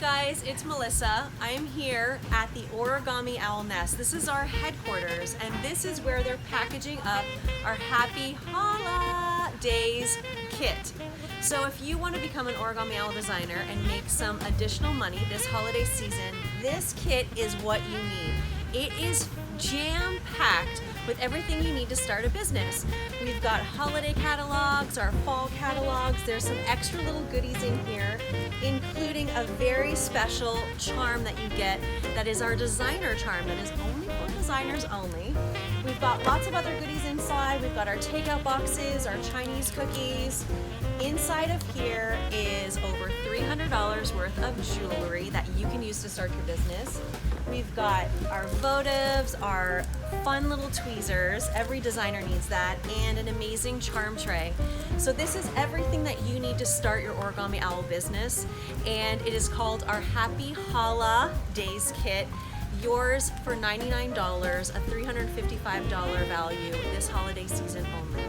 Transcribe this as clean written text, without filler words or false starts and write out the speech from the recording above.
guys, it's Melissa. I am here at the Origami Owl Nest. This is our headquarters, and this is where they're packaging up our Happy Holla Days Kit. So if you want to become an Origami Owl designer and make some additional money this holiday season, this kit is what you need. It is jam-packed with everything you need to start a business. We've got holiday catalogs, our fall catalogs. There's some extra little goodies in here, including a very special charm that you get that is our designer charm that is only for designers only. We've got lots of other goodies inside. We've got our takeout boxes, our Chinese cookies. Inside of here is over $300 worth of jewelry that you can use to start your business. We've got our votives, our fun little tweezers, every designer needs that, and an amazing charm tray. So this is everything that you need to start your Origami Owl business, and it is called our Happy Holla Days Kit. Yours for $99, a $355 value this holiday season only.